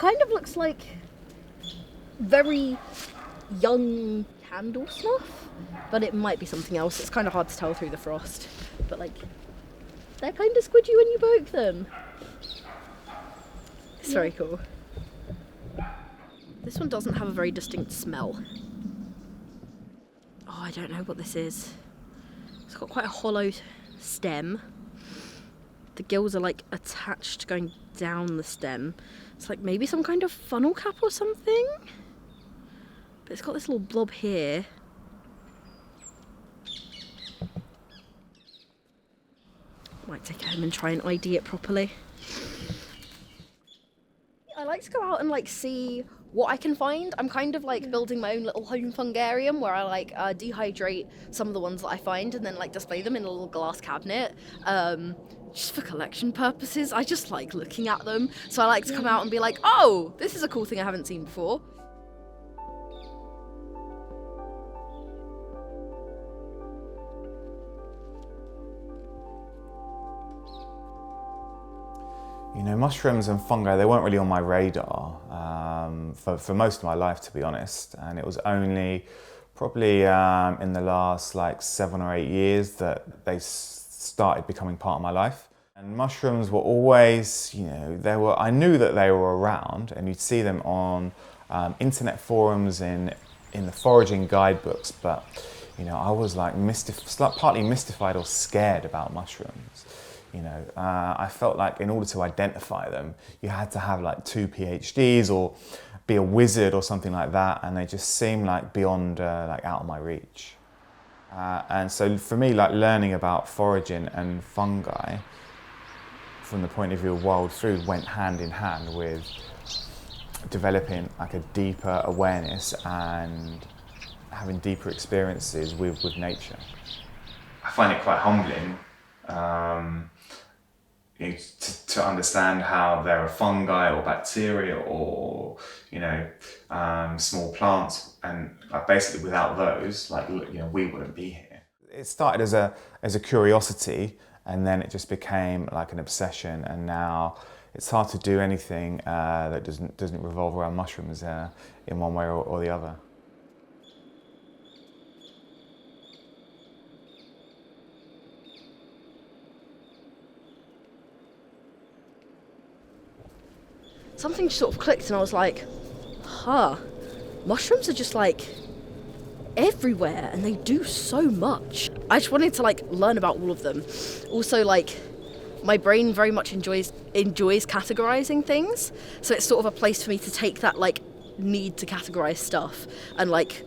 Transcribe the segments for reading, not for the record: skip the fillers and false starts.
kind of looks like very young candle snuff, but it might be something else. It's kind of hard to tell through the frost, but like, they're kind of squidgy when you poke them. It's very cool. This one doesn't have a very distinct smell. Oh, I don't know what this is. It's got quite a hollow stem. The gills are like attached going down the stem. It's like maybe some kind of funnel cap or something. But it's got this little blob here. Might take it home and try and ID it properly. I like to go out and like see what I can find. I'm kind of like building my own little home fungarium where I like dehydrate some of the ones that I find and then like display them in a little glass cabinet. Just for collection purposes. I just like looking at them. So I like to come out and be like, oh, this is a cool thing I haven't seen before. You know, mushrooms and fungi, they weren't really on my radar for most of my life, to be honest. And it was only probably in the last like 7 or 8 years that they started becoming part of my life. And mushrooms were always, you know, I knew that they were around, and you'd see them on internet forums in the foraging guidebooks, but you know, I was like partly mystified or scared about mushrooms. You know, I felt like in order to identify them, you had to have like 2 PhDs or be a wizard or something like that, and they just seemed like beyond, like out of my reach. And so for me, like learning about foraging and fungi from the point of view of wild food went hand in hand with developing like a deeper awareness and having deeper experiences with nature. I find it quite humbling you know, to understand how there are fungi or bacteria or, you know, small plants, and like basically without those, like, you know, we wouldn't be here. It started as a curiosity, and then it just became like an obsession, and now it's hard to do anything that doesn't revolve around mushrooms in one way or the other. Something sort of clicked and I was like, mushrooms are just like everywhere and they do so much. I just wanted to like learn about all of them. Also, like, my brain very much enjoys categorizing things, so it's sort of a place for me to take that like need to categorize stuff and like,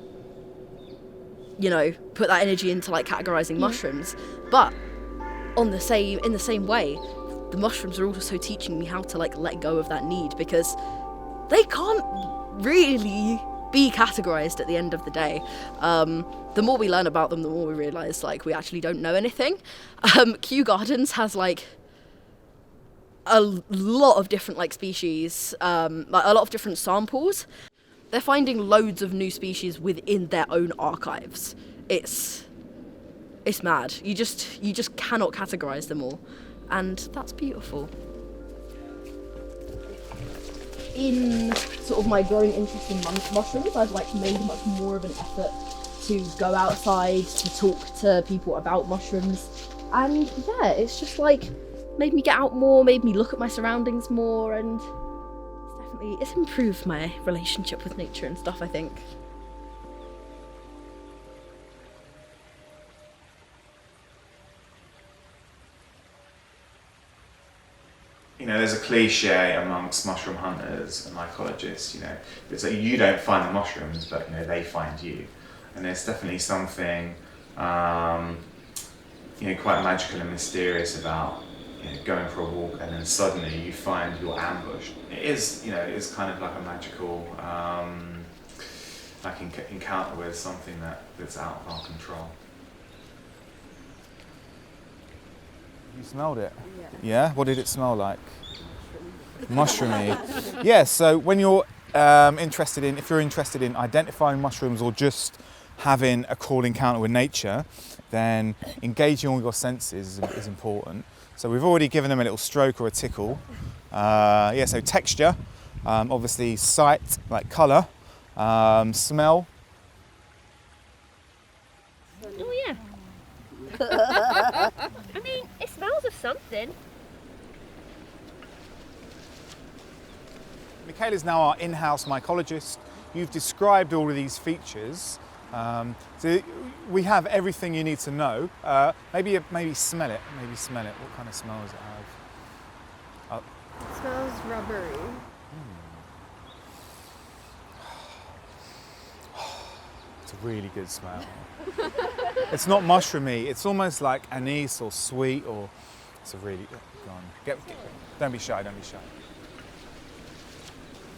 you know, put that energy into like categorizing mushrooms. But in the same way, the mushrooms are also teaching me how to like let go of that need, because they can't really be categorized at the end of the day. The more we learn about them, the more we realize like we actually don't know anything. Kew Gardens has like a lot of different like species, like a lot of different samples. They're finding loads of new species within their own archives. It's mad. You just cannot categorize them all. And that's beautiful. In sort of my growing interest in mushrooms, I've like made much more of an effort to go outside, to talk to people about mushrooms. And yeah, it's just like made me get out more, made me look at my surroundings more, and it's improved my relationship with nature and stuff, I think. You know, there's a cliche amongst mushroom hunters and mycologists, you know, it's like you don't find the mushrooms, but, you know, they find you. And there's definitely something, you know, quite magical and mysterious about, you know, going for a walk and then suddenly you find you're ambushed. It is, you know, it's kind of like a magical, like encounter with something that's out of our control. You smelled it? Yeah? What did it smell like? Mushroomy. Yeah, so when you're if you're interested in identifying mushrooms or just having a cool encounter with nature, then engaging all your senses is important. So we've already given them a little stroke or a tickle. Yeah, so texture, Obviously sight, like colour, smell. Oh yeah. I mean, it smells of something. Michaela's now our in-house mycologist. You've described all of these features. So we have everything you need to know. Maybe smell it. Maybe smell it. What kind of smell does it have? It smells rubbery. It's a really good smell. It's not mushroomy. It's almost like anise or sweet, or it's a really. Go on. Don't be shy. Don't be shy.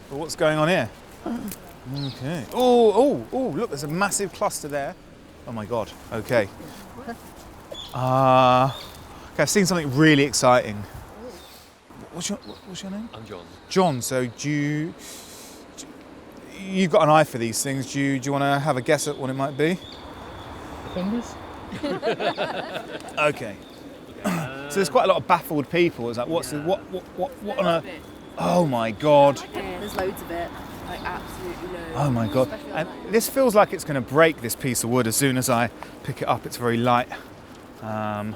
But what's going on here? Okay. Oh! Look, there's a massive cluster there. Oh my God. Okay. Okay, I've seen something really exciting. What's your name? I'm John. John. So you've got an eye for these things. Do you want to have a guess at what it might be? Fungus? Okay. So there's quite a lot of baffled people. It's like, what on earth? Oh my God. There's loads of it. Like absolutely loads. Oh my God. And this feels like it's going to break, this piece of wood, as soon as I pick it up. It's very light. So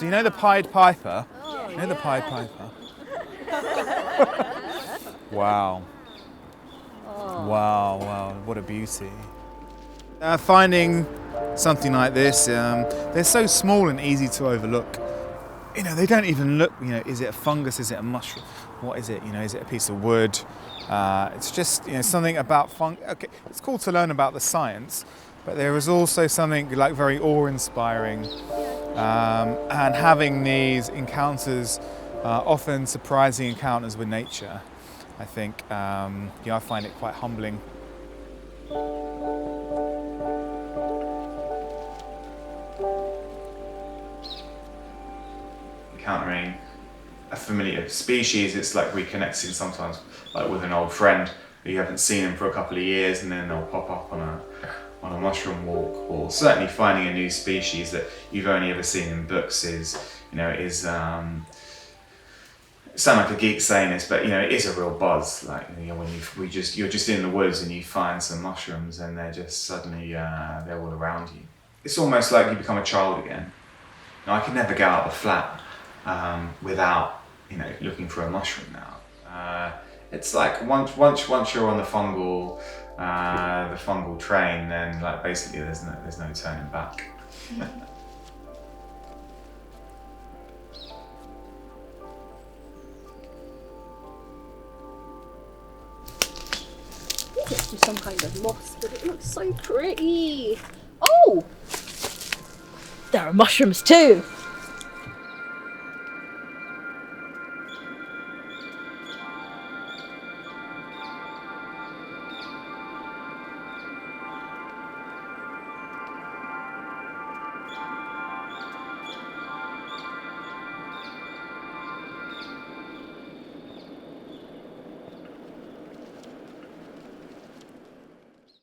you know the Pied Piper? You know the Pied Piper? Wow. Wow, what a beauty. Finding something like this, they're so small and easy to overlook. You know, they don't even look, you know, is it a fungus, is it a mushroom? What is it, you know, is it a piece of wood? It's just, you know, something about fungi. Okay, it's cool to learn about the science, but there is also something like very awe-inspiring. And having these encounters, often surprising encounters with nature, I think, I find it quite humbling. Encountering a familiar species, it's like reconnecting sometimes, like with an old friend who you haven't seen them for a couple of years, and then they'll pop up on a mushroom walk. Or certainly finding a new species that you've only ever seen in books is sound like a geek saying this, but you know, it is a real buzz. Like, you know, when you're just in the woods and you find some mushrooms, and they're just suddenly they're all around you. It's almost like you become a child again. Now, I can never go out of the flat without, you know, looking for a mushroom now. It's like once you're on the fungal train, then like basically there's no turning back. It's just some kind of moss, but it looks so pretty. Oh! There are mushrooms too.